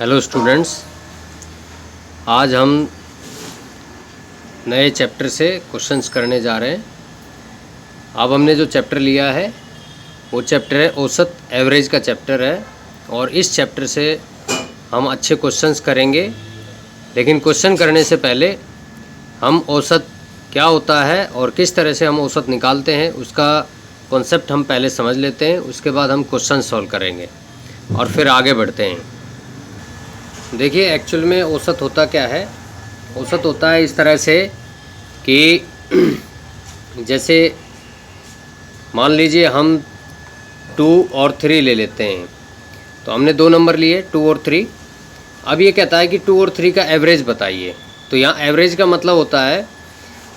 Hello students, आज हम नए चैप्टर से क्वेश्चंस करने जा रहे हैं। अब हमने जो चैप्टर लिया है वो चैप्टर है औसत एवरेज का चैप्टर है, और इस चैप्टर से हम अच्छे क्वेश्चंस करेंगे। लेकिन क्वेश्चन करने से पहले हम औसत क्या होता है और किस तरह से हम औसत निकालते हैं उसका कॉन्सेप्ट हम पहले समझ लेते हैं। उसके बाद हम क्वेश्चन सॉल्व करेंगे और फिर आगे बढ़ते हैं। देखिए, एक्चुअल में औसत होता क्या है। औसत होता है इस तरह से कि जैसे मान लीजिए हम 2 और 3 ले लेते हैं। तो हमने 2 नंबर लिए 2 और 3। अब ये कहता है कि 2 और 3 का एवरेज बताइए। तो यहाँ एवरेज का मतलब होता है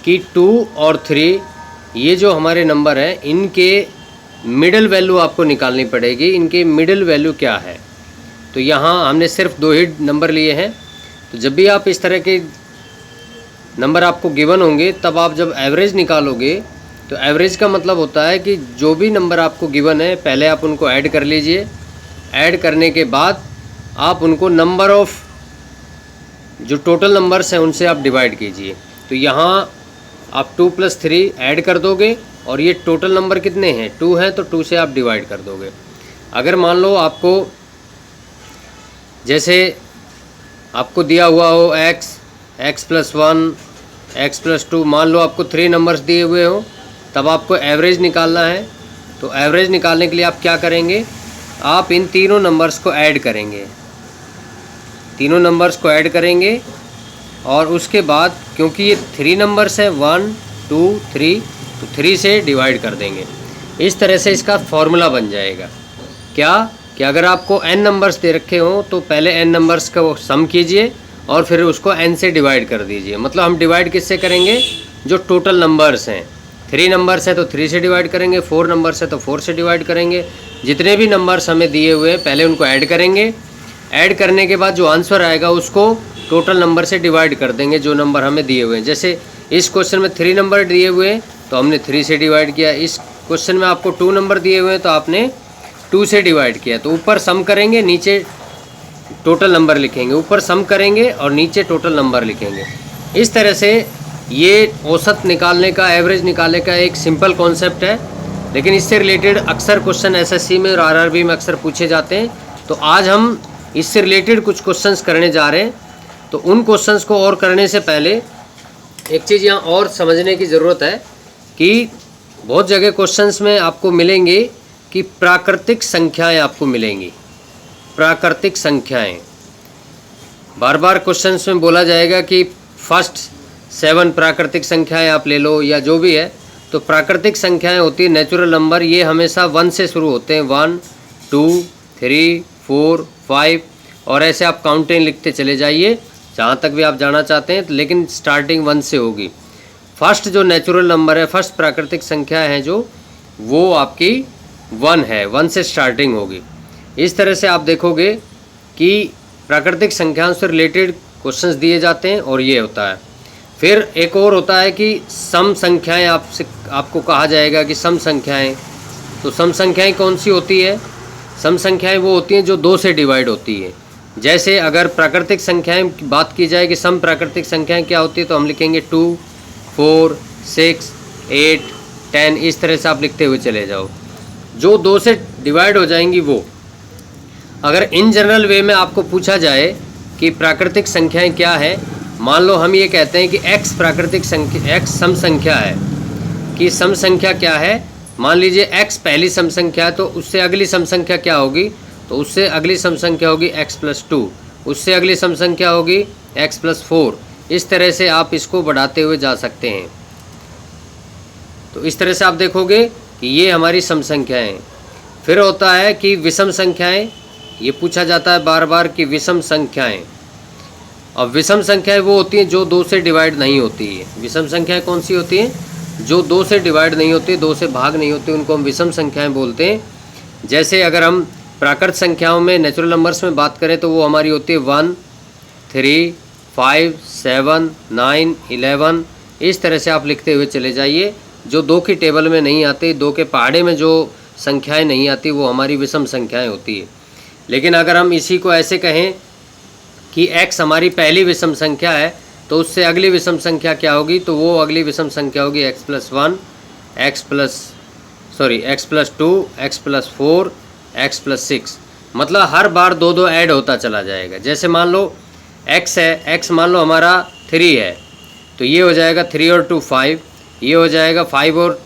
कि 2 और 3 ये जो हमारे नंबर हैं इनके मिडिल वैल्यू आपको निकालनी पड़ेगी। इनके मिडिल वैल्यू क्या है। तो यहाँ हमने सिर्फ 2 ही नंबर लिए हैं। तो जब भी आप इस तरह के नंबर आपको गिवन होंगे तब आप जब एवरेज निकालोगे तो एवरेज का मतलब होता है कि जो भी नंबर आपको गिवन है पहले आप उनको ऐड कर लीजिए। ऐड करने के बाद आप उनको नंबर ऑफ़ जो टोटल नंबर्स हैं उनसे आप डिवाइड कीजिए। तो यहाँ आप 2 + 3 ऐड कर दोगे और ये टोटल नंबर कितने हैं 2 हैं, तो 2 से आप डिवाइड कर दोगे। अगर मान लो आपको जैसे आपको दिया हुआ हो x + 1 x + 2, मान लो आपको 3 नंबर्स दिए हुए हो, तब आपको एवरेज निकालना है। तो एवरेज निकालने के लिए आप क्या करेंगे, आप इन तीनों नंबर्स को ऐड करेंगे। तीनों नंबर्स को ऐड करेंगे और उसके बाद क्योंकि ये 3 नंबर्स हैं 1 2 3, तो 3 से डिवाइड कर देंगे। इस तरह से इसका फॉर्मूला बन जाएगा क्या कि अगर आपको n नंबर्स दे रखे हों तो पहले n नंबर्स का सम कीजिए और फिर उसको n से डिवाइड कर दीजिए। मतलब हम डिवाइड किससे करेंगे, जो टोटल नंबर्स हैं। 3 नंबर्स हैं तो 3 से डिवाइड करेंगे, 4 नंबर्स हैं तो 4 से डिवाइड करेंगे। जितने भी नंबर्स हमें दिए हुए हैं पहले उनको ऐड करेंगे। ऐड करने के बाद जो आंसर आएगा उसको टोटल नंबर से डिवाइड कर देंगे जो नंबर हमें दिए हुए हैं। जैसे इस क्वेश्चन में 3 नंबर दिए हुए हैं तो हमने 3 से डिवाइड किया। इस क्वेश्चन में आपको 2 नंबर दिए हुए हैं तो आपने 2 से डिवाइड किया। तो ऊपर सम करेंगे, नीचे टोटल नंबर लिखेंगे। ऊपर सम करेंगे और नीचे टोटल नंबर लिखेंगे। इस तरह से ये औसत निकालने का, एवरेज निकालने का एक सिंपल कॉन्सेप्ट है। लेकिन इससे रिलेटेड अक्सर क्वेश्चन एसएससी में और आरआरबी में अक्सर पूछे जाते हैं। तो आज हम इससे रिलेटेड कुछ क्वेश्चंस करने जा रहे हैं। तो उन क्वेश्चंस को और करने से पहले एक चीज़ यहाँ और समझने की ज़रूरत है कि बहुत जगह क्वेश्चंस में आपको मिलेंगे कि प्राकृतिक संख्याएं आपको मिलेंगी। प्राकृतिक संख्याएं बार बार क्वेश्चंस में बोला जाएगा कि फर्स्ट 7 प्राकृतिक संख्याएं आप ले लो या जो भी है। तो प्राकृतिक संख्याएं होती है नेचुरल नंबर, ये हमेशा 1 से शुरू होते हैं। 1 2 3 4 5 और ऐसे आप काउंटिंग लिखते चले जाइए जहाँ तक भी आप जाना चाहते हैं, लेकिन स्टार्टिंग 1 से होगी। फर्स्ट जो नेचुरल नंबर है, फर्स्ट प्राकृतिक संख्या है जो, वो आपकी 1 है। 1 से स्टार्टिंग होगी। इस तरह से आप देखोगे कि प्राकृतिक संख्याओं से रिलेटेड क्वेश्चंस दिए जाते हैं और ये होता है। फिर एक और होता है कि सम संख्याएं आपको कहा जाएगा कि सम संख्याएं। तो सम संख्याएं कौन सी होती है, सम संख्याएं वो होती हैं जो 2 से डिवाइड होती है। जैसे अगर प्राकृतिक संख्याएं की बात की जाए कि सम प्राकृतिक संख्याएं क्या होती है, तो हम लिखेंगे 2 4 6 8 10। इस तरह से आप लिखते हुए चले जाओ। जो 2 से डिवाइड हो जाएंगी वो। अगर इन जनरल वे में आपको पूछा जाए कि प्राकृतिक संख्याएं क्या है, मान लो हम ये कहते हैं कि x प्राकृतिक संख्या, x सम संख्या है, कि सम संख्या क्या है। मान लीजिए x पहली सम संख्या है तो उससे अगली सम संख्या क्या होगी, तो उससे अगली सम संख्या होगी x + 2, उससे अगली सम संख्या होगी x + 4। इस तरह से आप इसको बढ़ाते हुए जा सकते हैं। तो इस तरह से आप देखोगे कि ये हमारी सम संख्याएं हैं। फिर होता है कि विषम संख्याएं, ये पूछा जाता है बार बार कि विषम संख्याएं। अब विषम संख्याएं वो होती हैं जो 2 से डिवाइड नहीं होती है। विषम संख्याएं कौन सी होती हैं, जो 2 से डिवाइड नहीं होती, 2 से भाग नहीं होती, उनको हम विषम संख्याएं बोलते हैं। जैसे अगर हम प्राकृत संख्याओं में, नेचुरल नंबर्स में बात करें तो वो हमारी होती है 1 3 5 7 9 11। इस तरह से आप लिखते हुए चले जाइए। जो 2 की टेबल में नहीं आती, 2 के पहाड़े में जो संख्याएं नहीं आती, वो हमारी विषम संख्याएं होती है। लेकिन अगर हम इसी को ऐसे कहें कि x हमारी पहली विषम संख्या है, तो उससे अगली विषम संख्या क्या होगी, तो वो अगली विषम संख्या होगी x + 1, x + 2, x + 4, x + 6। मतलब हर बार 2 ऐड होता चला जाएगा। जैसे मान लो x है, x मान लो हमारा 3 है, तो ये हो जाएगा 3 और 2 5, ये हो जाएगा 5 और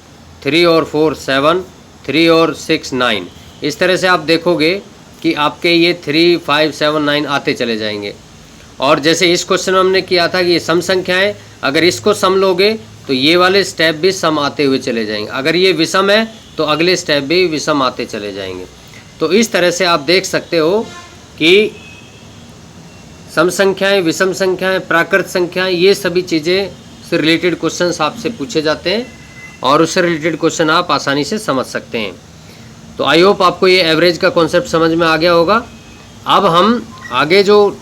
3 और 4 7, 3 और 6 9। इस तरह से आप देखोगे कि आपके ये 3 5 7 9 आते चले जाएंगे। और जैसे इस क्वेश्चन में हमने किया था कि ये सम संख्याएं, अगर इसको सम लोगे तो ये वाले स्टेप भी सम आते हुए चले जाएंगे। अगर ये विषम है तो अगले स्टेप भी विषम आते चले जाएंगे। तो इस तरह से आप देख सकते हो कि सम संख्याएं, विषम संख्याएं, प्राकृत संख्याएं, ये सभी चीज़ें से रिलेटेड क्वेश्चंस आपसे पूछे जाते हैं और उससे रिलेटेड क्वेश्चन आप आसानी से समझ सकते हैं। तो आई होप आपको ये एवरेज का कॉन्सेप्ट समझ में आ गया होगा। अब हम आगे जो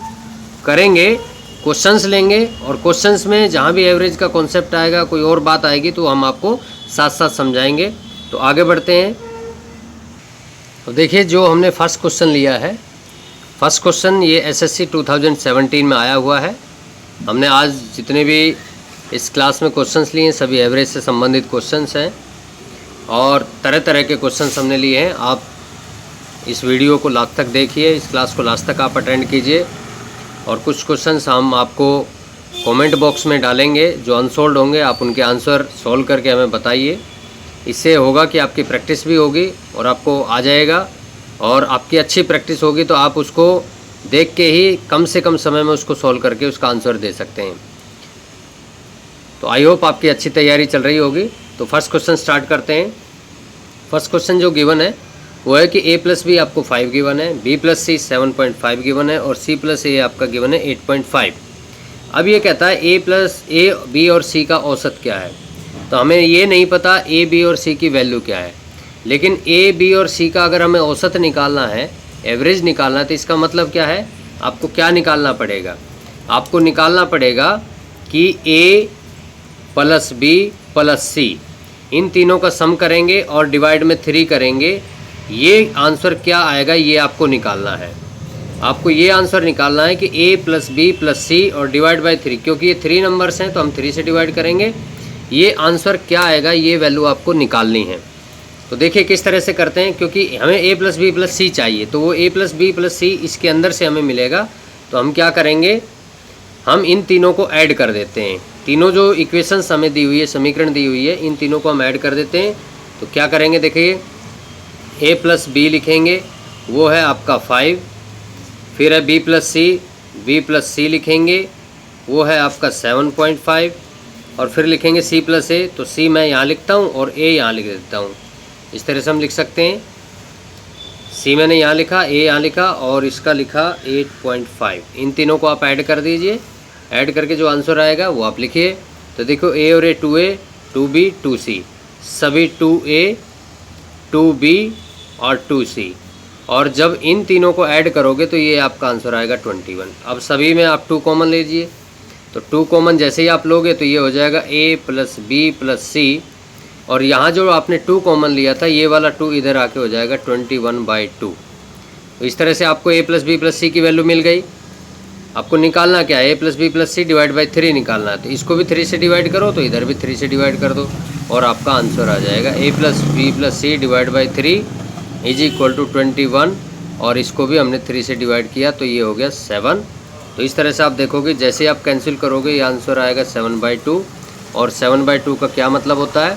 करेंगे, क्वेश्चंस लेंगे और क्वेश्चंस में जहाँ भी एवरेज का कॉन्सेप्ट आएगा, कोई और बात आएगी तो हम आपको साथ साथ समझाएंगे। तो आगे बढ़ते हैं। तो देखिए जो हमने फर्स्ट क्वेश्चन लिया है, फर्स्ट क्वेश्चन ये एसएससी 2017 में आया हुआ है। हमने आज जितने भी इस क्लास में क्वेश्चंस लिए हैं सभी एवरेज से संबंधित क्वेश्चंस हैं और तरह तरह के क्वेश्चंस हमने लिए हैं। आप इस वीडियो को लास्ट तक देखिए, इस क्लास को लास्ट तक आप अटेंड कीजिए और कुछ क्वेश्चंस हम आपको कमेंट बॉक्स में डालेंगे, जो अनसॉल्व्ड होंगे आप उनके आंसर सॉल्व करके हमें बताइए। इससे होगा कि आपकी प्रैक्टिस भी होगी और आपको आ जाएगा, और आपकी अच्छी प्रैक्टिस होगी तो आप उसको देख के ही कम से कम समय में उसको सॉल्व करके उसका आंसर दे सकते हैं। तो आई होप आपकी अच्छी तैयारी चल रही होगी। तो फर्स्ट क्वेश्चन स्टार्ट करते हैं। फर्स्ट क्वेश्चन जो गिवन है वो है कि a + b आपको 5 गिवन है, b + c 7.5 गिवन है और c + a आपका गिवन है 8.5। अब ये कहता है a, b और c का औसत क्या है। तो हमें ये नहीं पता a, b और c की वैल्यू क्या है, लेकिन a, b और c का अगर हमें औसत निकालना है, एवरेज निकालना है, तो इसका मतलब क्या है, आपको क्या निकालना पड़ेगा, आपको निकालना पड़ेगा कि a + b + c इन तीनों का सम करेंगे और डिवाइड में 3 करेंगे। ये आंसर क्या आएगा ये आपको निकालना है। आपको ये आंसर निकालना है कि a + b + c और डिवाइड बाय 3, क्योंकि ये 3 नंबर्स हैं तो हम 3 से डिवाइड करेंगे। ये आंसर क्या आएगा ये वैल्यू आपको निकालनी है। तो देखिए किस तरह से करते हैं, क्योंकि हमें a + b + c चाहिए, तो वो a + b + c इसके अंदर से हमें मिलेगा। तो हम क्या करेंगे, हम इन तीनों को ऐड कर देते हैं। तीनों जो इक्वेशंस हमें दी हुई है, समीकरण दी हुई है, इन तीनों को हम ऐड कर देते हैं। तो क्या करेंगे, देखिए a + b लिखेंगे, वो है आपका 5, फिर है b + c लिखेंगे, वो है आपका 7.5, और फिर लिखेंगे c + a, तो c मैं यहाँ लिखता हूँ और a यहाँ लिख देता हूँ। इस तरह से हम लिख सकते हैं, c मैंने यहाँ लिखा, a यहाँ लिखा और इसका लिखा 8.5। इन तीनों को आप ऐड कर दीजिए, ऐड करके जो आंसर आएगा वो आप लिखिए। तो देखो a और a 2a 2b 2c, सभी 2a 2b और 2c, और जब इन तीनों को ऐड करोगे तो ये आपका आंसर आएगा 21। अब सभी में आप 2 कॉमन लीजिए, तो 2 कॉमन जैसे ही आप लोगे तो ये हो जाएगा a + b + c, और यहाँ जो आपने 2 कॉमन लिया था ये वाला 2 इधर आके हो जाएगा 21/2। तो इस तरह से आपको a + b + c की वैल्यू मिल गई। आपको निकालना क्या है, a + b + c divide by 3 निकालना है। तो इसको भी 3 से डिवाइड करो, तो इधर भी 3 से डिवाइड कर दो और आपका आंसर आ जाएगा a + b + c divide by 3 = 21, और इसको भी हमने 3 से डिवाइड किया तो ये हो गया 7। तो इस तरह से आप देखोगे जैसे आप कैंसिल करोगे ये आंसर आएगा 7/2, और 7/2 का क्या मतलब होता है,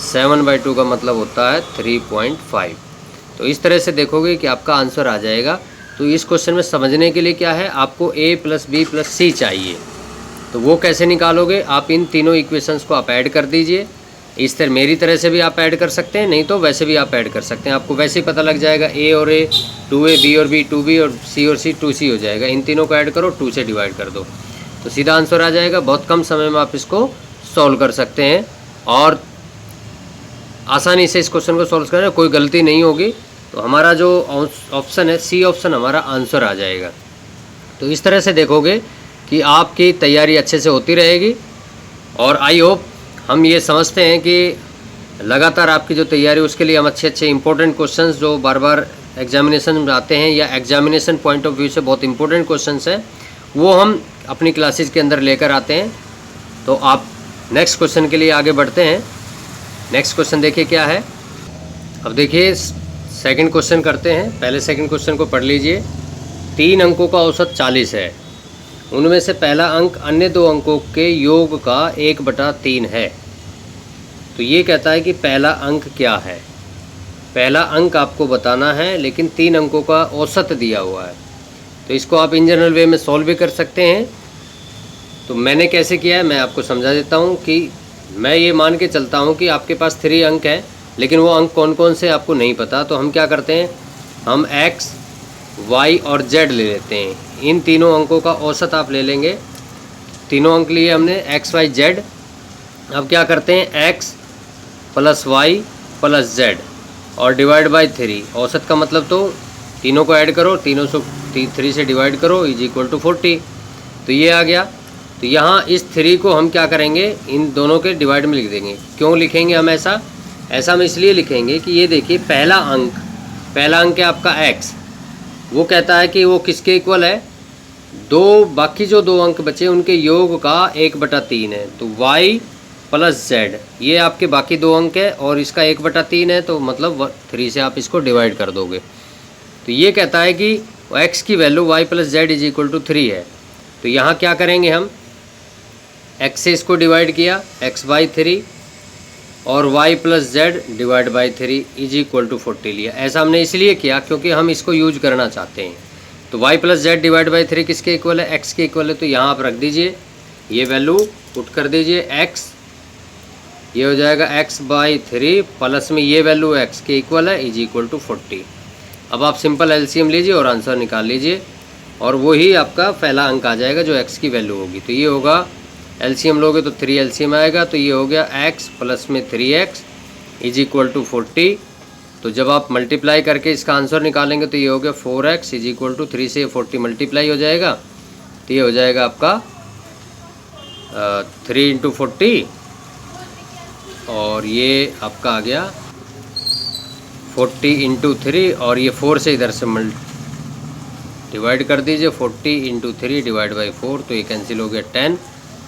7/2 का मतलब होता है 3.5। तो इस तरह से देखोगे कि आपका आंसर आ जाएगा। तो इस क्वेश्चन में समझने के लिए क्या है, आपको a + b + c चाहिए। तो वो कैसे निकालोगे, आप इन तीनों इक्वेशंस को आप ऐड कर दीजिए। इस तरह मेरी तरह से भी आप ऐड कर सकते हैं, नहीं तो वैसे भी आप ऐड कर सकते हैं। आपको वैसे ही पता लग जाएगा, a और a 2a, b और b 2b और c 2c हो जाएगा। इन तीनों को ऐड करो, 2 से डिवाइड कर दो, तो सीधा आंसर आ जाएगा। बहुत कम समय में आप इसको सॉल्व कर सकते हैं और आसानी से इस क्वेश्चन को सॉल्व करना, कोई गलती नहीं होगी। तो हमारा जो ऑप्शन है सी ऑप्शन हमारा आंसर आ जाएगा। तो इस तरह से देखोगे कि आपकी तैयारी अच्छे से होती रहेगी, और आई होप हम ये समझते हैं कि लगातार आपकी जो तैयारी उसके लिए हम अच्छे अच्छे इंपॉर्टेंट क्वेश्चंस जो बार बार एग्जामिनेशन में आते हैं या एग्जामिनेशन पॉइंट ऑफ व्यू से बहुत इंपॉर्टेंट क्वेश्चंस हैं वो हम अपनी क्लासेज के अंदर लेकर आते हैं। तो आप नेक्स्ट क्वेश्चन के लिए आगे बढ़ते हैं। नेक्स्ट क्वेश्चन देखिए क्या है। अब देखिए सेकंड क्वेश्चन करते हैं। पहले सेकंड क्वेश्चन को पढ़ लीजिए। 3 अंकों का औसत 40 है, उनमें से पहला अंक अन्य 2 अंकों के योग का 1/3 है। तो ये कहता है कि पहला अंक क्या है। पहला अंक आपको बताना है, लेकिन 3 अंकों का औसत दिया हुआ है। तो इसको आप इन जनरल वे में सॉल्व भी कर सकते हैं। तो मैंने कैसे किया है मैं आपको समझा देता हूँ कि मैं ये मान के चलता हूँ कि आपके पास 3 अंक हैं, लेकिन वो अंक कौन कौन से आपको नहीं पता। तो हम क्या करते हैं, हम x, y और z ले लेते हैं। इन तीनों अंकों का औसत आप ले लेंगे। तीनों अंक लिए हमने x, y, z। अब क्या करते हैं, x + y + z और डिवाइड बाई 3। औसत का मतलब तो तीनों को ऐड करो, तीनों से 3 से डिवाइड करो = 40। तो ये आ गया। तो यहाँ इस 3 को हम क्या करेंगे, इन दोनों के डिवाइड में लिख देंगे। क्यों लिखेंगे हम ऐसा हम इसलिए लिखेंगे कि ये देखिए पहला अंक है आपका x। वो कहता है कि वो किसके इक्वल है, बाकी जो 2 अंक बचे उनके योग का 1/3 है। तो y + z ये आपके बाकी 2 अंक है और इसका 1/3 है, तो मतलब 3 से आप इसको डिवाइड कर दोगे। तो ये कहता है कि x की वैल्यू y + z = 3 है। तो यहाँ क्या करेंगे, हम x से इसको डिवाइड किया x/3 और y + z डिवाइड बाई 3 = 40 लिया। ऐसा हमने इसलिए किया क्योंकि हम इसको यूज करना चाहते हैं। तो y + z डिवाइड बाई 3 किसके इक्वल है, x के इक्वल है। तो यहाँ आप रख दीजिए, ये वैल्यू पुट कर दीजिए x, ये हो जाएगा x/3 प्लस में ये वैल्यू x के इक्वल है = 40। अब आप सिंपल एलसीएम लीजिए और आंसर निकाल लीजिए, और वही आपका पहला अंक आ जाएगा जो x की वैल्यू होगी। तो ये होगा, एलसीएम लोगे तो 3 एलसीएम आएगा। तो ये हो गया x प्लस में 3x = 40। तो जब आप मल्टीप्लाई करके इसका आंसर निकालेंगे तो ये हो गया 4x = 3 से 40 मल्टीप्लाई हो जाएगा। तो ये हो जाएगा आपका 3 × 40 और ये आपका आ गया 40 × 3 और ये 4 से इधर से डिवाइड कर दीजिए। 40 × 3 डिवाइड बाई 4, तो ये कैंसिल हो गया 10।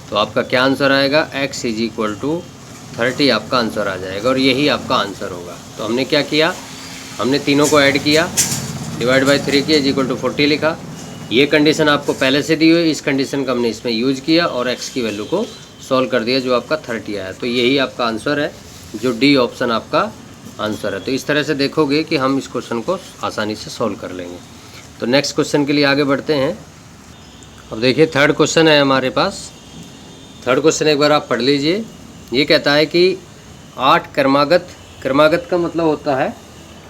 तो आपका क्या आंसर आएगा, x = 30 आपका आंसर आ जाएगा और यही आपका आंसर होगा। तो हमने क्या किया, हमने तीनों को ऐड किया, डिवाइड बाई 3 किया = 40 लिखा। ये कंडीशन आपको पहले से दी हुई, इस कंडीशन का हमने इसमें यूज किया और x की वैल्यू को सॉल्व कर दिया जो आपका 30 आया। तो यही आपका आंसर है, जो डी ऑप्शन आपका आंसर है। तो इस तरह से देखोगे कि हम इस क्वेश्चन को आसानी से सॉल्व कर लेंगे। तो नेक्स्ट क्वेश्चन के लिए आगे बढ़ते हैं। अब देखिए थर्ड क्वेश्चन है हमारे पास। थर्ड क्वेश्चन एक बार आप पढ़ लीजिए। ये कहता है कि 8 क्रमागत का मतलब होता है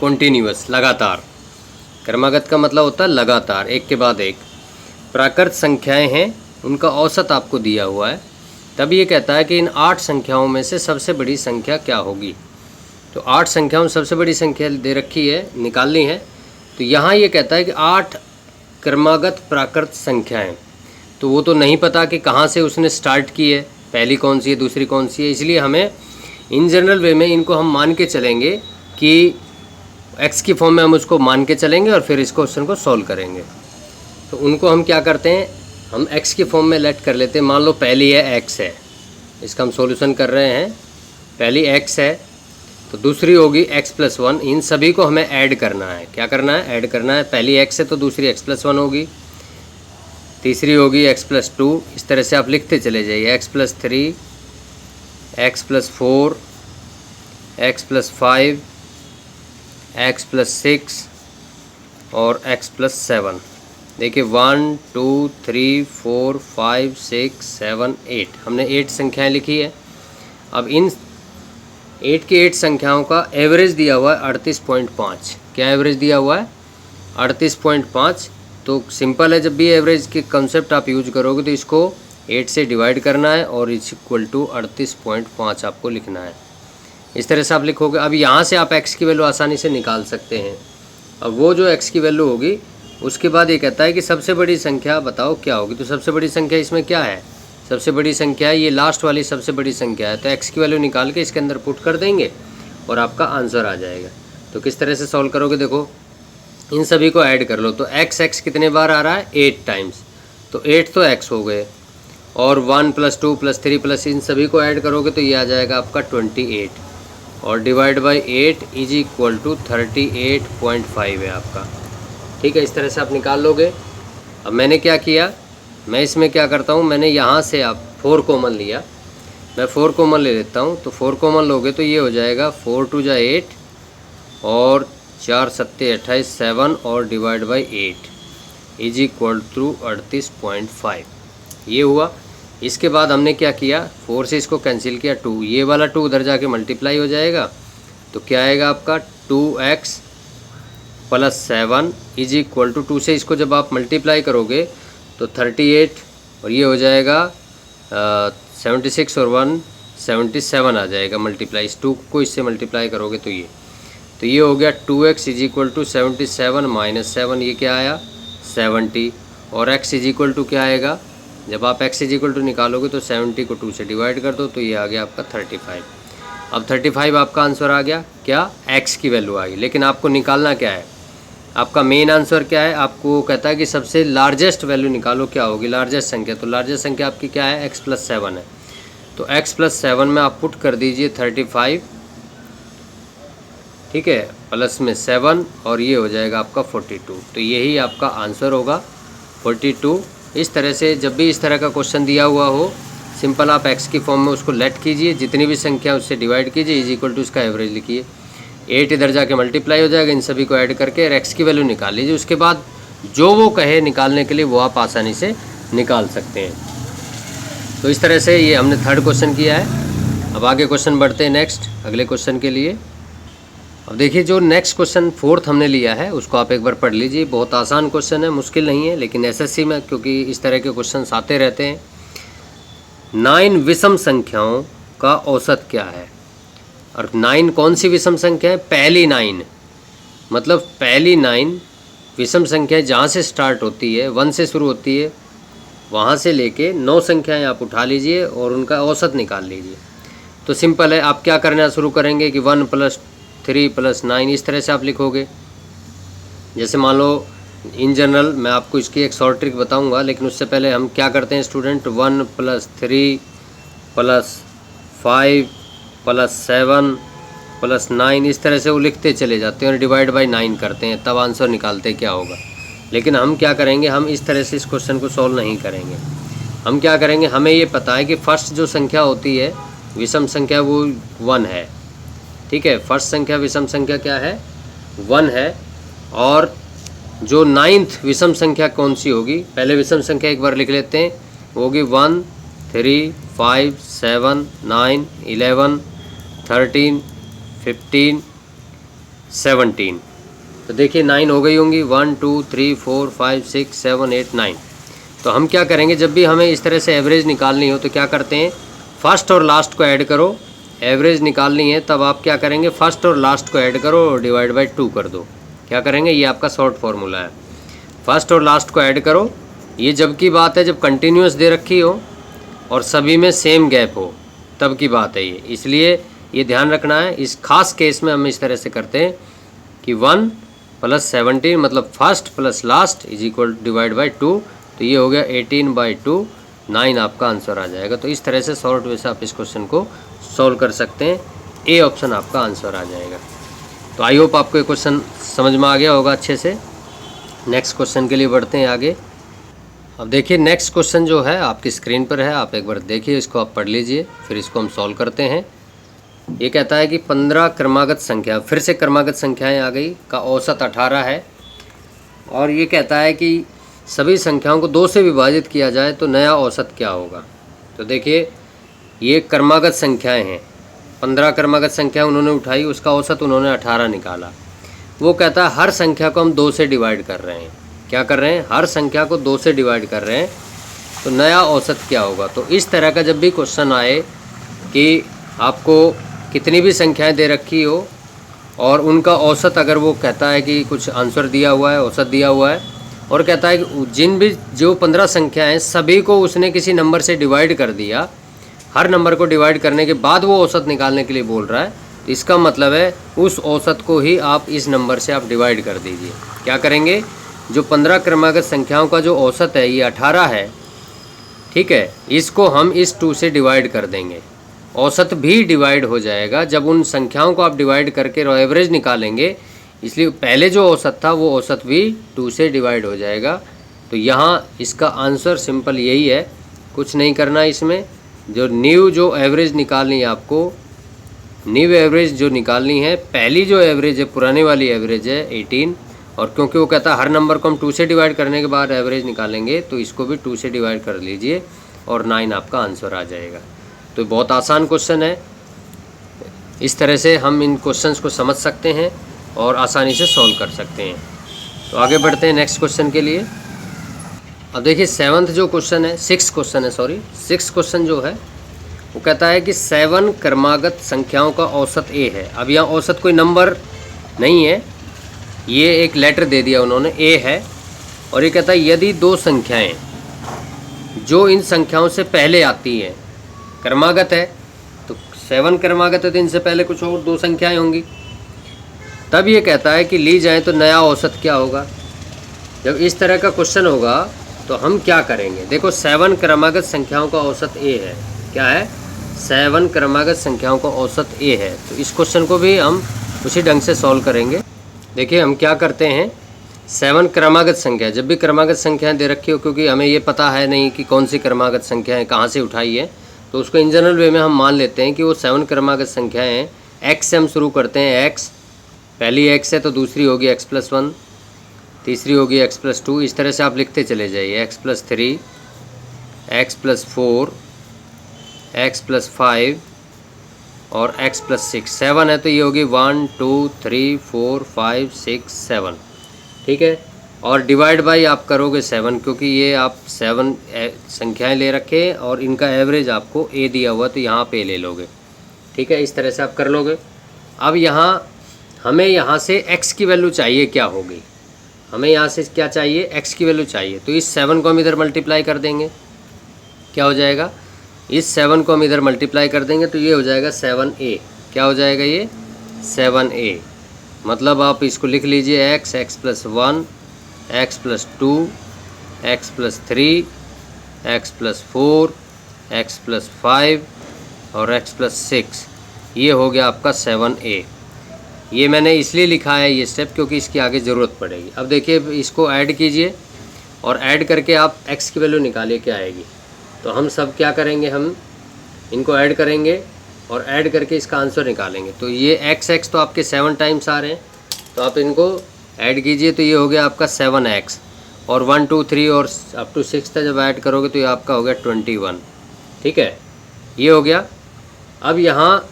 कॉन्टीन्यूअस, लगातार। क्रमागत का मतलब होता है लगातार, एक के बाद एक प्राकृत संख्याएं हैं, उनका औसत आपको दिया हुआ है। तब ये कहता है कि इन 8 संख्याओं में से सबसे बड़ी संख्या क्या होगी। तो 8 संख्याओं में सबसे बड़ी संख्या दे रखी है, निकालनी है। तो यहाँ ये कहता है कि 8 क्रमागत प्राकृत संख्याएं, तो वो तो नहीं पता कि कहाँ से उसने स्टार्ट की है, पहली कौन सी है दूसरी कौन सी है। इसलिए हमें इन जनरल वे में इनको हम मान के चलेंगे कि x की फॉर्म में हम उसको मान के चलेंगे और फिर इस क्वेश्चन को सॉल्व करेंगे। तो उनको हम क्या करते हैं, हम x की फॉर्म में लेट कर लेते हैं। मान लो पहली है x है, इसका हम सॉल्यूशन कर रहे हैं। पहली x है, तो दूसरी होगी x + 1। इन सभी को हमें ऐड करना है। क्या करना है, ऐड करना है। पहली x है तो दूसरी x + 1 होगी, तीसरी होगी x + 2। इस तरह से आप लिखते चले जाइए, x + 3, x + 4, x + 5, x + 6 और x + 7। देखिए 1 2 3 4 5 6 7 8, हमने 8 संख्याएं लिखी है। अब इन 8 की 8 संख्याओं का एवरेज दिया हुआ है 38.5। क्या एवरेज दिया हुआ है, 38.5। तो सिंपल है, जब भी एवरेज के कंसेप्ट आप यूज करोगे तो इसको 8 से डिवाइड करना है और = 38.5 आपको लिखना है। इस तरह से आप लिखोगे। अब यहाँ से आप x की वैल्यू आसानी से निकाल सकते हैं। अब वो जो x की वैल्यू होगी, उसके बाद ये कहता है कि सबसे बड़ी संख्या बताओ क्या होगी। तो सबसे बड़ी संख्या इसमें क्या है, सबसे बड़ी संख्या है ये लास्ट वाली सबसे बड़ी संख्या है। तो x की वैल्यू निकाल के इसके अंदर पुट कर देंगे और आपका आंसर आ जाएगा। तो किस तरह से सॉल्व करोगे, देखो इन सभी को ऐड कर लो। तो x कितने बार आ रहा है, 8 टाइम्स। तो तो 8 तो x हो गए, और 1 + 2 + 3 प्लस इन सभी को ऐड करोगे तो ये आ जाएगा आपका 28, और divide by 8 is equal to 38.5 है आपका। ठीक है, इस तरह से आप निकाल लोगे। अब मैंने क्या किया, मैं इसमें क्या करता हूँ, मैंने यहाँ से आप 4 कॉमन लिया, मैं 4 कॉमन ले लेता हूँ। तो 4 कॉमन लोगे तो ये हो जाएगा 4 × 2 = 8 और 4 × 7 = 28, 7 और divide by 8 is equal to 38.5 ये हुआ। इसके बाद हमने क्या किया, 4 से इसको कैंसिल किया, 2, ये वाला 2 उधर जाके मल्टीप्लाई हो जाएगा, तो क्या आएगा आपका 2x + 7 इज इक्वल टू 2 से इसको जब आप मल्टीप्लाई करोगे तो 38, और ये हो जाएगा 76 और 1 77 आ जाएगा मल्टीप्लाई, इस 2 को इससे मल्टीप्लाई करोगे तो ये हो गया 2x इज इक्वल टू 77 - 7, ये क्या आया 70, और x इज इक्वल टू क्या आएगा, जब आप x इज इक्वल टू निकालोगे तो 70 को 2 से डिवाइड कर दो तो ये आ गया आपका 35। अब 35 आपका आंसर आ गया, क्या x की वैल्यू आ गई। लेकिन आपको निकालना क्या है, आपका मेन आंसर क्या है, आपको कहता है कि सबसे लार्जेस्ट वैल्यू निकालो, क्या होगी लार्जेस्ट संख्या। तो लार्जेस्ट संख्या आपकी क्या है, x + 7 है, तो x + 7 में आप पुट कर दीजिए 35, ठीक है, प्लस में 7 और ये हो जाएगा आपका 42। तो यही आपका आंसर होगा 42। इस तरह से जब भी इस तरह का क्वेश्चन दिया हुआ हो, सिंपल आप x की फॉर्म में उसको लेट कीजिए, जितनी भी संख्या उससे डिवाइड कीजिए, इज इक्वल टू उसका एवरेज लिखिए, 8 इधर जाके मल्टीप्लाई हो जाएगा, इन सभी को ऐड करके x की वैल्यू निकाल लीजिए। उसके बाद जो वो कहे निकालने के लिए वो आप आसानी से निकाल सकते हैं। तो इस तरह से ये हमने थर्ड क्वेश्चन किया है। अब आगे क्वेश्चन बढ़ते हैं नेक्स्ट अगले क्वेश्चन के लिए। अब देखिए जो नेक्स्ट क्वेश्चन फोर्थ हमने लिया है उसको आप एक बार पढ़ लीजिए। बहुत आसान क्वेश्चन है, मुश्किल नहीं है, लेकिन एसएससी में क्योंकि इस तरह के क्वेश्चन आते रहते हैं। 9 विषम संख्याओं का औसत क्या है। और 9 कौन सी विषम संख्या है, पहली 9, मतलब पहली 9 विषम संख्या जहाँ से स्टार्ट होती है, 1 से शुरू होती है, वहाँ से लेके 9 संख्याएँ आप उठा लीजिए और उनका औसत निकाल लीजिए। तो सिंपल है, आप क्या करना शुरू करेंगे कि 1 + 3 + 9 इस तरह से आप लिखोगे। जैसे मान लो इन जनरल मैं आपको इसकी एक शॉर्ट ट्रिक बताऊंगा, लेकिन उससे पहले हम क्या करते हैं स्टूडेंट, 1 + 3 + 5 + 7 + 9 इस तरह से वो लिखते चले जाते हैं और डिवाइड बाय 9 करते हैं, तब आंसर निकालते क्या होगा। लेकिन हम क्या करेंगे, हम इस तरह से इस क्वेश्चन को सॉल्व नहीं करेंगे। हम क्या करेंगे, हमें ये पता है कि फर्स्ट जो संख्या होती है विषम संख्या वो 1 है, ठीक है, फर्स्ट संख्या विषम संख्या क्या है 1 है। और जो 9th विषम संख्या कौन सी होगी, पहले विषम संख्या एक बार लिख लेते हैं, वो होगी 1 3 5 7 9 11 13 15 17। तो देखिए 9 हो गई होंगी, 1 2 3 4 5 6 7 8 9। तो हम क्या करेंगे, जब भी हमें इस तरह से एवरेज निकालनी हो तो क्या करते हैं, फर्स्ट और लास्ट को ऐड करो। एवरेज निकालनी है तब आप क्या करेंगे, फर्स्ट और लास्ट को ऐड करो और डिवाइड बाय 2 कर दो। क्या करेंगे, ये आपका शॉर्ट फार्मूला है, फर्स्ट और लास्ट को ऐड करो। ये जब की बात है जब कंटिन्यूस दे रखी हो और सभी में सेम गैप हो, तब की बात है ये, इसलिए ये ध्यान रखना है। इस खास केस में हम इस तरह से करते हैं कि 1 + 17 मतलब first plus last is equal divide by 2, तो ये हो गया 18/2, 9 आपका आंसर आ जाएगा। तो इस तरह से शॉर्ट वे से आप इस क्वेश्चन को सॉल्व कर सकते हैं, ए ऑप्शन आपका आंसर आ जाएगा। तो आई होप आपको ये क्वेश्चन समझ में आ गया होगा अच्छे से। नेक्स्ट क्वेश्चन के लिए बढ़ते हैं आगे। अब देखिए नेक्स्ट क्वेश्चन जो है आपकी स्क्रीन पर है, आप एक बार देखिए, इसको आप पढ़ लीजिए, फिर इसको हम सॉल्व करते हैं। ये कहता है कि 15 क्रमागत संख्या, फिर से क्रमागत संख्याएं आ गई, का औसत 18 है। और ये कहता है कि सभी संख्याओं को 2 से विभाजित किया जाए तो नया औसत क्या होगा। तो देखिए ये क्रमागत संख्याएं हैं, 15 क्रमागत संख्या उन्होंने उठाई, उसका औसत उन्होंने 18 निकाला। वो कहता है हर संख्या को हम 2 से डिवाइड कर रहे हैं। क्या कर रहे हैं, हर संख्या को 2 से डिवाइड कर रहे हैं, तो नया औसत क्या होगा। तो इस तरह का जब भी क्वेश्चन आए कि आपको कितनी भी संख्याएं दे रखी हो और उनका औसत, अगर वो कहता है कि कुछ आंसर दिया हुआ है, औसत दिया हुआ है, और कहता है कि जिन भी जो 15 संख्याएं सभी को उसने किसी नंबर से डिवाइड कर दिया, हर नंबर को डिवाइड करने के बाद वो औसत निकालने के लिए बोल रहा है, तो इसका मतलब है उस औसत को ही आप इस नंबर से आप डिवाइड कर दीजिए। क्या करेंगे, जो 15 क्रमागत संख्याओं का जो औसत है ये 18 है, ठीक है, इसको हम इस 2 से डिवाइड कर देंगे। औसत भी डिवाइड हो जाएगा जब उन संख्याओं को आप डिवाइड करके एवरेज निकालेंगे, इसलिए पहले जो औसत था वो औसत भी 2 से डिवाइड हो जाएगा। तो यहाँ इसका आंसर सिंपल यही है, कुछ नहीं करना इसमें। जो एवरेज निकालनी है आपको, न्यू एवरेज जो निकालनी है, पहली जो एवरेज है पुराने वाली एवरेज है 18, और क्योंकि वो कहता है हर नंबर को हम 2 से डिवाइड करने के बाद एवरेज निकालेंगे, तो इसको भी 2 से डिवाइड कर लीजिए और 9 आपका आंसर आ जाएगा। तो बहुत आसान क्वेश्चन है, इस तरह से हम इन क्वेश्चंस को समझ सकते हैं और आसानी से सॉल्व कर सकते हैं। तो आगे बढ़ते हैं नेक्स्ट क्वेश्चन के लिए। अब देखिए सिक्स क्वेश्चन जो है वो कहता है कि 7 क्रमागत संख्याओं का औसत ए है। अब यहाँ औसत कोई नंबर नहीं है, ये एक लेटर दे दिया उन्होंने, ए है, और ये कहता है यदि 2 संख्याएं जो इन संख्याओं से पहले आती हैं, क्रमागत है तो 7 क्रमागत है तो इनसे पहले कुछ और 2 संख्याएं होंगी, तब ये कहता है कि ली जाए तो नया औसत क्या होगा। जब इस तरह का क्वेश्चन होगा तो हम क्या करेंगे। देखो 7 क्रमागत संख्याओं का औसत ए है, क्या है, 7 क्रमागत संख्याओं का औसत ए है। तो इस क्वेश्चन को भी हम उसी ढंग से सॉल्व करेंगे। देखिए हम क्या करते हैं, 7 क्रमागत संख्या, जब भी क्रमागत संख्याएं दे रखी हो, क्योंकि हमें ये पता है नहीं कि कौन सी क्रमागत संख्याएं कहाँ से उठाई है, तो उसको इन जनरल वे में हम मान लेते हैं कि वो 7 क्रमागत संख्याएं हैं। एक्स से हम शुरू करते हैं, एक्स, पहली एक्स है तो दूसरी होगी x+1, तीसरी होगी x+2, इस तरह से आप लिखते चले जाइए, x+3, x+4, x+5 और x+6, 7 है तो ये होगी 1 2 3 4 5 6 7, ठीक है। और डिवाइड बाई आप करोगे 7, क्योंकि ये आप 7 संख्याएं ले रखे और इनका एवरेज आपको a दिया हुआ, तो यहाँ पे ले लोगे, ठीक है, इस तरह से आप कर लोगे। अब यहाँ हमें यहाँ से x की वैल्यू चाहिए, क्या होगी, हमें यहाँ से क्या चाहिए, x की वैल्यू चाहिए। तो इस 7 को हम इधर मल्टीप्लाई कर देंगे, क्या हो जाएगा, इस 7 को हम इधर मल्टीप्लाई कर देंगे तो ये हो जाएगा 7a, क्या हो जाएगा ये 7a। मतलब आप इसको लिख लीजिए x, x+1, x+2, x+3, x+4, x+5 और x+6, ये हो गया आपका 7a। ये मैंने इसलिए लिखा है ये स्टेप क्योंकि इसकी आगे ज़रूरत पड़ेगी। अब देखिए इसको ऐड कीजिए और ऐड करके आप x की वैल्यू निकालिए क्या आएगी। तो हम सब क्या करेंगे, हम इनको ऐड करेंगे और ऐड करके इसका आंसर निकालेंगे। तो ये x तो आपके 7 टाइम्स आ रहे हैं, तो आप इनको ऐड कीजिए तो ये हो गया आपका 7x, और 1 2 3 और अप टू 6 तक जब ऐड करोगे तो ये आपका हो गया 21, ठीक है, ये हो गया। अब यहाँ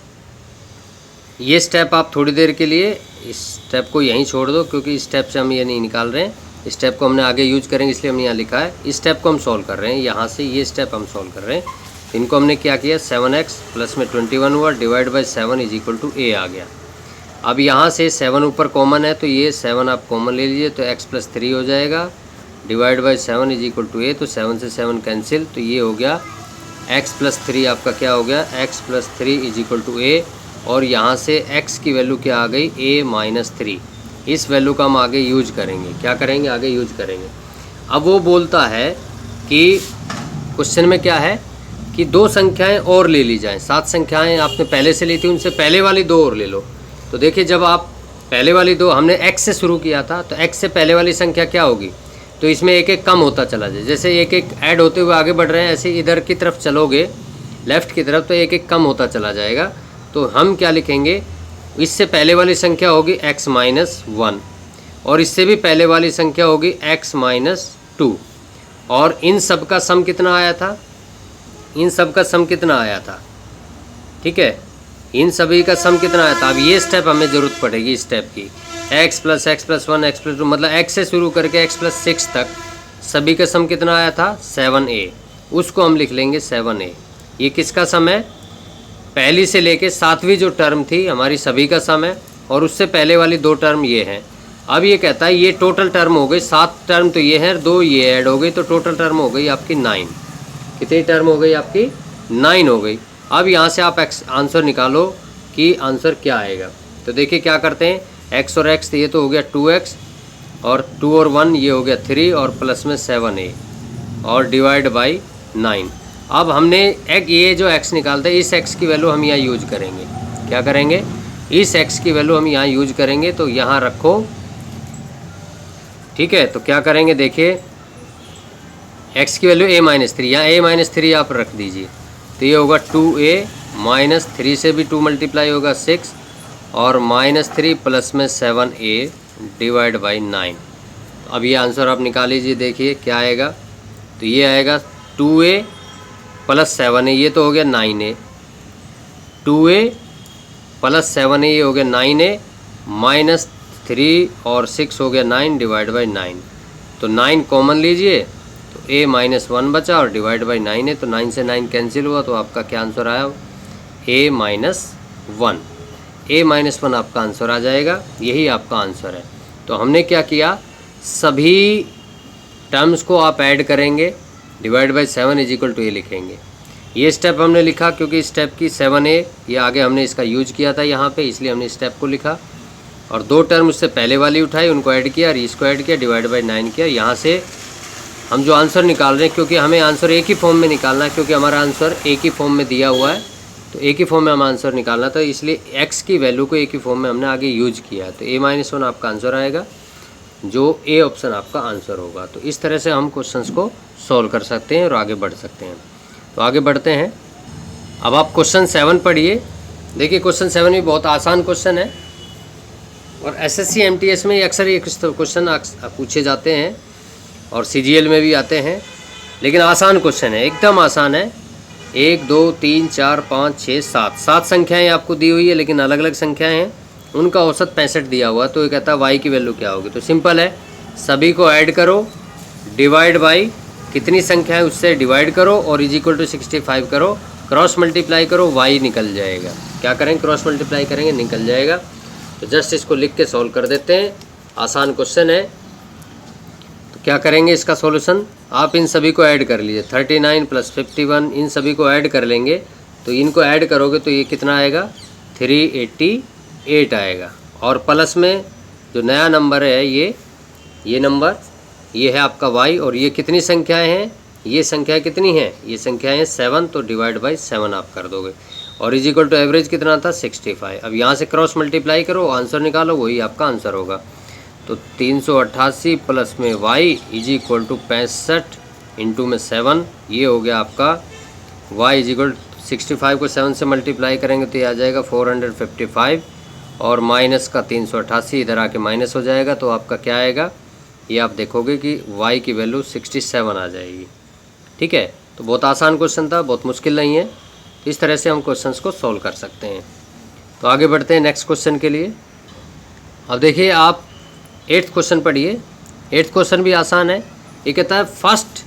ये स्टेप आप थोड़ी देर के लिए इस स्टेप को यहीं छोड़ दो, क्योंकि इस स्टेप से हम ये नहीं निकाल रहे हैं, इस स्टेप को हमने आगे यूज करेंगे इसलिए हमने यहाँ लिखा है। इस स्टेप को हम सॉल्व कर रहे हैं, यहाँ से ये स्टेप हम सॉल्व कर रहे हैं। इनको हमने क्या किया, 7x प्लस में 21 हुआ, divide by 7 is equal to a आ गया। अब यहाँ से 7 ऊपर कॉमन है तो ये 7 आप कॉमन ले लीजिए, तो x+3 हो जाएगा, divide by 7 is equal to a, तो 7 से 7 कैंसिल, तो ये हो गया x+3 आपका क्या हो गया, x+3 is equal to a। और यहाँ से x की वैल्यू क्या आ गई, a-3, इस वैल्यू का हम आगे यूज करेंगे, क्या करेंगे, आगे यूज करेंगे। अब वो बोलता है कि क्वेश्चन में क्या है कि 2 संख्याएं और ले ली जाएं। 7 संख्याएं आपने पहले से ली थी, उनसे पहले वाली 2 और ले लो। तो देखिए जब आप पहले वाली 2, हमने x से शुरू किया था, तो x से पहले वाली संख्या क्या होगी, तो इसमें एक एक कम होता चला जाए। जैसे एक एक ऐड होते हुए आगे बढ़ रहे हैं, ऐसे इधर की तरफ चलोगे लेफ़्ट की तरफ, तो एक एक कम होता चला जाएगा। तो हम क्या लिखेंगे, इससे पहले वाली संख्या होगी x-1, और इससे भी पहले वाली संख्या होगी x-2, और इन सब का सम कितना आया था, इन सब का सम कितना आया था, ठीक है, इन सभी का सम कितना आया था। अब ये स्टेप हमें ज़रूरत पड़ेगी इस स्टेप की, x+1, x+2, मतलब x से शुरू करके x+6 तक सभी का सम कितना आया था, 7a, उसको हम लिख लेंगे 7a। ये किसका सम है, पहली से लेके 7वीं जो टर्म थी हमारी सभी का सम है, और उससे पहले वाली 2 टर्म ये हैं। अब ये कहता है ये टोटल टर्म हो गई, 7 टर्म तो ये हैं, 2 ये ऐड हो गई, तो टोटल टर्म हो गई आपकी 9। कितनी टर्म हो गई आपकी, 9 हो गई। अब यहाँ से आप आंसर निकालो कि आंसर क्या आएगा। तो देखिए क्या करते हैं, x और x, ये तो हो गया 2x, और 2 और 1 ये हो गया 3 और प्लस में 7a और डिवाइड बाई 9। अब हमने ये जो x निकालते हैं, इस x की वैल्यू हम यहाँ यूज करेंगे। क्या करेंगे? इस x की वैल्यू हम यहाँ यूज करेंगे। तो यहाँ रखो, ठीक है। तो क्या करेंगे देखिए, x की वैल्यू a-3, यहाँ a-3 आप रख दीजिए। तो ये होगा 2a - 3 से भी 2 मल्टीप्लाई होगा 6 और -3 प्लस में 7a डिवाइड बाई 9। तो अब ये आंसर आप निकाल लीजिए, देखिए क्या आएगा। तो ये आएगा 2a प्लस 7a, ये तो हो गया 9a। 2a प्लस 7a ये हो गया 9a माइनस 3 और 6 हो गया 9 डिवाइड बाई 9। तो 9 कॉमन लीजिए, तो a-1 बचा और डिवाइड बाई 9 है। तो 9 से 9 कैंसिल हुआ, तो आपका क्या आंसर आया? a-1। a-1 आपका आंसर आ जाएगा, यही आपका आंसर है। तो हमने क्या किया, सभी टर्म्स को आप ऐड करेंगे, डिवाइड बाई 7 = a लिखेंगे। ये स्टेप हमने लिखा क्योंकि स्टेप की 7a ये आगे हमने इसका यूज किया था यहाँ पे, इसलिए हमने स्टेप को लिखा। और 2 टर्म उससे पहले वाली उठाई, उनको ऐड किया और इसको ऐड किया, डिवाइड बाई 9 किया। यहाँ से हम जो आंसर निकाल रहे हैं, क्योंकि हमें आंसर एक ही फॉर्म में निकालना है, क्योंकि हमारा आंसर एक ही फॉर्म में दिया हुआ है, तो एक ही फॉर्म में हम आंसर निकालना था, इसलिए x की वैल्यू को एक ही फॉर्म में हमने आगे यूज किया। तो a-1 आपका आंसर आएगा, जो ए ऑप्शन आपका आंसर होगा। तो इस तरह से हम क्वेश्चंस को सॉल्व कर सकते हैं और आगे बढ़ सकते हैं। तो आगे बढ़ते हैं। अब आप क्वेश्चन 7 पढ़िए। देखिए क्वेश्चन 7 भी बहुत आसान क्वेश्चन है और SSC MTS में अक्सर ये क्वेश्चन पूछे जाते हैं और CGL में भी आते हैं, लेकिन आसान क्वेश्चन है, एकदम आसान है। 1 2 3 4 5 6 7 संख्याएँ आपको दी हुई है, लेकिन अलग अलग संख्याएँ हैं, उनका औसत 65 दिया हुआ। तो ये कहता है y की वैल्यू क्या होगी। तो सिंपल है, सभी को ऐड करो, डिवाइड बाई कितनी संख्या है उससे डिवाइड करो और = 65 करो, क्रॉस मल्टीप्लाई करो, y निकल जाएगा। क्या करेंगे? क्रॉस मल्टीप्लाई करेंगे, निकल जाएगा। तो जस्ट इसको लिख के सॉल्व कर देते हैं, आसान क्वेश्चन है। तो क्या करेंगे इसका सॉल्यूशन, आप इन सभी को ऐड कर लीजिए, 39 + 51, इन सभी को ऐड कर लेंगे। तो इनको ऐड करोगे तो ये कितना आएगा? 388 आएगा। और प्लस में जो नया नंबर है ये नंबर ये है आपका y, और ये कितनी संख्याएं हैं? ये संख्या कितनी है? ये संख्याएं 7, तो डिवाइड बाई 7 आप कर दोगे। और = एवरेज कितना था? 65। अब यहाँ से क्रॉस मल्टीप्लाई करो, आंसर निकालो, वही आपका आंसर होगा। तो 388 प्लस में y = 65 इंटू में 7, ये हो गया आपका y = 65 को 7 से मल्टीप्लाई करेंगे तो ये आ जाएगा 455 और माइनस का 388 इधर आके माइनस हो जाएगा। तो आपका क्या आएगा? ये आप देखोगे कि y की वैल्यू 67 आ जाएगी। ठीक है, तो बहुत आसान क्वेश्चन था, बहुत मुश्किल नहीं है। इस तरह से हम क्वेश्चंस को सॉल्व कर सकते हैं। तो आगे बढ़ते हैं नेक्स्ट क्वेश्चन के लिए। अब देखिए आप 8th क्वेश्चन पढ़िए। 8th क्वेश्चन भी आसान है। ये कहता है फर्स्ट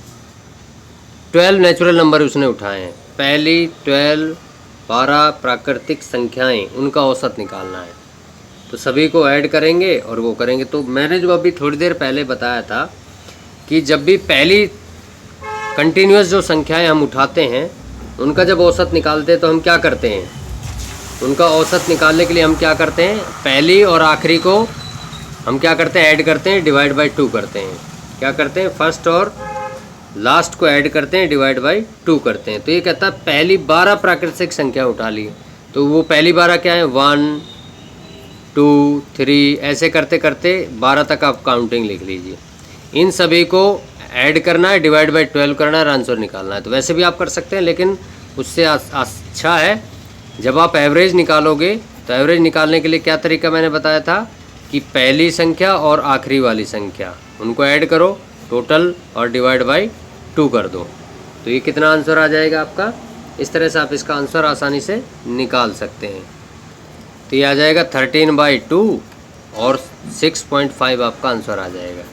12 नेचुरल नंबर उसने उठाए हैं, पहली 12 प्राकृतिक संख्याएं, उनका औसत निकालना है। तो सभी को ऐड करेंगे और वो करेंगे। तो मैंने जो अभी थोड़ी देर पहले बताया था कि जब भी पहली कंटिन्यूस जो संख्याएं हम उठाते हैं, उनका जब औसत निकालते हैं तो हम क्या करते हैं? उनका औसत निकालने के लिए हम क्या करते हैं? पहली और आखिरी को हम क्या करते हैं? ऐड करते हैं, डिवाइड बाई 2 करते हैं। क्या करते हैं? फर्स्ट और लास्ट को ऐड करते हैं, डिवाइड बाई 2 करते हैं। तो ये कहता है पहली 12 प्राकृतिक संख्या उठा ली। तो वो पहली 12 क्या है? 1 2 3 ऐसे करते करते 12 तक आप काउंटिंग लिख लीजिए। इन सभी को ऐड करना है, डिवाइड बाई 12 करना है और आंसर निकालना है। तो वैसे भी आप कर सकते हैं, लेकिन उससे अच्छा है जब आप एवरेज निकालोगे। तो एवरेज निकालने के लिए क्या तरीका मैंने बताया था कि पहली संख्या और आखिरी वाली संख्या उनको ऐड करो टोटल और डिवाइड बाई 2 कर दो। तो ये कितना आंसर आ जाएगा आपका? इस तरह से आप इसका आंसर आसानी से निकाल सकते हैं। तो ये आ जाएगा 13/2 और 6.5 आपका आंसर आ जाएगा।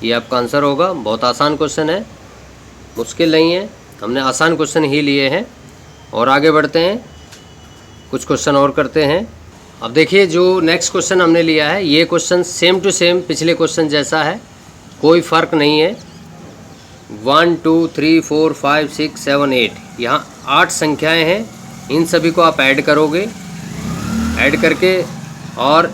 ये आपका आंसर होगा। बहुत आसान क्वेश्चन है, मुश्किल नहीं है, हमने आसान क्वेश्चन ही लिए हैं। और आगे बढ़ते हैं, कुछ क्वेश्चन और करते हैं। अब देखिए जो नेक्स्ट क्वेश्चन हमने लिया है, ये क्वेश्चन सेम टू सेम पिछले क्वेश्चन जैसा है, कोई फ़र्क नहीं है। 1 2 3 4 5 6 7 8 यहाँ 8 संख्याएं हैं। इन सभी को आप ऐड करोगे, ऐड करके और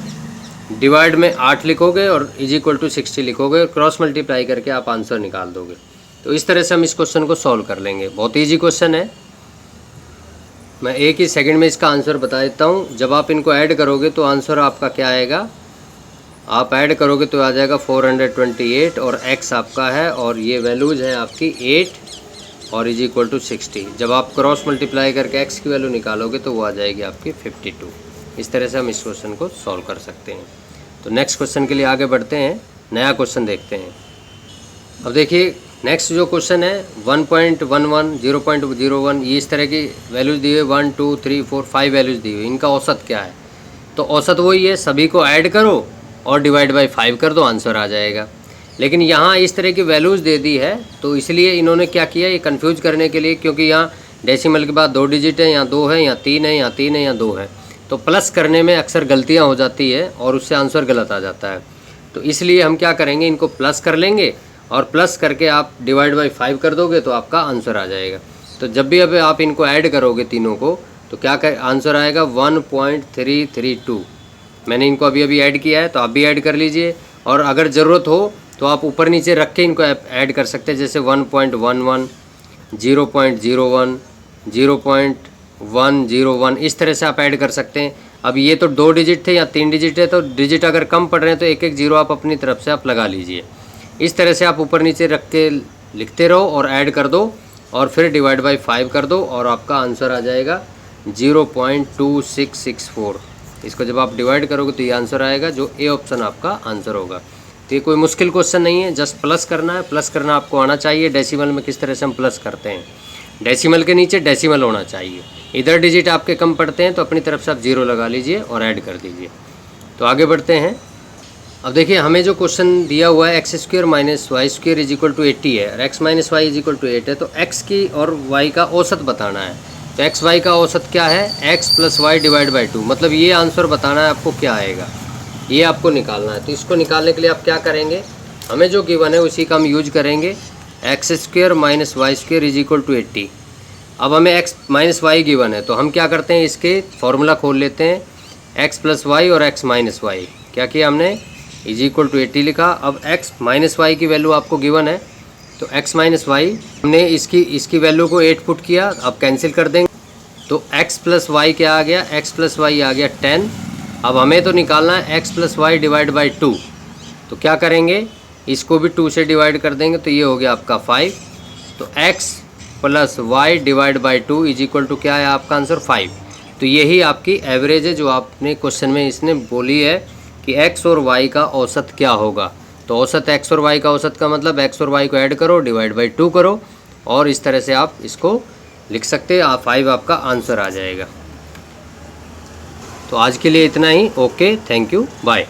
डिवाइड में 8 लिखोगे और इज इक्वल टू 60 लिखोगे और क्रॉस मल्टीप्लाई करके आप आंसर निकाल दोगे। तो इस तरह से हम इस क्वेश्चन को सॉल्व कर लेंगे। बहुत ईजी क्वेश्चन है, मैं एक ही सेकंड में इसका आंसर बता देता हूँ। जब आप इनको ऐड करोगे तो आंसर आपका क्या आएगा, आप ऐड करोगे तो आ जाएगा 428 और x आपका है और ये वैल्यूज़ है आपकी 8 और इज इक्वल टू 60। जब आप क्रॉस मल्टीप्लाई करके x की वैल्यू निकालोगे तो वो आ जाएगी आपकी 52। इस तरह से हम इस क्वेश्चन को सॉल्व कर सकते हैं। तो नेक्स्ट क्वेश्चन के लिए आगे बढ़ते हैं, नया क्वेश्चन देखते हैं। अब देखिए नेक्स्ट जो क्वेश्चन है 1.11, 0.01, ये इस तरह की वैल्यूज़ दी हुई, 1 2 3 4 5 वैल्यूज़ दी हुई। इनका औसत क्या है? तो औसत वही है, सभी को ऐड करो और डिवाइड बाय 5 कर दो, आंसर आ जाएगा। लेकिन यहाँ इस तरह की वैल्यूज़ दे दी है तो इसलिए इन्होंने क्या किया, ये कंफ्यूज करने के लिए, क्योंकि यहाँ डेसिमल के बाद 2 डिजिट है, यहाँ 2 है, यहाँ 3 है, यहाँ 3 है, यहाँ 2 है, तो प्लस करने में अक्सर गलतियाँ हो जाती है और उससे आंसर गलत आ जाता है। तो इसलिए हम क्या करेंगे, इनको प्लस कर लेंगे और प्लस करके आप डिवाइड बाई 5 कर दोगे तो आपका आंसर आ जाएगा। तो जब भी अब आप इनको ऐड करोगे तीनों को तो क्या कर आंसर आएगा 1.332। मैंने इनको अभी अभी ऐड किया है तो आप भी ऐड कर लीजिए, और अगर ज़रूरत हो तो आप ऊपर नीचे रख के इनको ऐड कर सकते हैं, जैसे 1.11, 0.01, 0.101, इस तरह से आप ऐड कर सकते हैं। अब ये तो 2 डिजिट थे या 3 डिजिट है, तो डिजिट अगर कम पड़ रहे हैं तो एक एक जीरो आप अपनी तरफ से आप लगा लीजिए। इस तरह से आप ऊपर नीचे रख के लिखते रहो और ऐड कर दो और फिर डिवाइड बाई 5 कर दो और आपका आंसर आ जाएगा 0.2664। इसको जब आप डिवाइड करोगे तो ये आंसर आएगा, जो ए ऑप्शन आपका आंसर होगा। तो ये कोई मुश्किल क्वेश्चन नहीं है, जस्ट प्लस करना है। प्लस करना आपको आना चाहिए। डेसिमल में किस तरह से हम प्लस करते हैं, डेसिमल के नीचे डेसिमल होना चाहिए। इधर डिजिट आपके कम पड़ते हैं तो अपनी तरफ से आप 0 लगा लीजिए और ऐड कर दीजिए। तो आगे बढ़ते हैं। अब देखिए हमें जो क्वेश्चन दिया हुआ है x² minus Y square is equal to 80 है और x minus Y is equal to 8 है, तो x की और y का औसत बताना है। तो x y का औसत क्या है, x plus Y divide by 2, मतलब ये आंसर बताना है आपको क्या आएगा, ये आपको निकालना है। तो इसको निकालने के लिए आप क्या करेंगे, हमें जो गिवन है उसी का हम यूज करेंगे। x² minus Y square is equal to 80। अब हमें x माइनस वाई गिवन है तो हम क्या करते हैं, इसके फॉर्मूला खोल लेते हैं। x प्लस वाई और x माइनस वाई, क्या किया हमने, इज इक्वल टू 80 लिखा। अब x माइनस वाई की वैल्यू आपको गिवन है तो x माइनस वाई हमने इसकी वैल्यू को 8 पुट किया। अब कैंसिल कर देंगे तो x प्लस वाई क्या आ गया, x प्लस वाई आ गया 10। अब हमें तो निकालना है x plus Y divide by 2, तो क्या करेंगे, इसको भी 2 से डिवाइड कर देंगे तो ये हो गया आपका 5। तो x plus Y divide by 2 is equal to क्या है आपका आंसर 5। तो यही आपकी एवरेज है जो आपने क्वेश्चन में इसने बोली है कि x और y का औसत क्या होगा। तो औसत x और y का औसत का मतलब x और y को ऐड करो, डिवाइड बाई 2 करो, और इस तरह से आप इसको लिख सकते हैं। 5 आपका आंसर आ जाएगा। तो आज के लिए इतना ही। Okay, thank you, bye.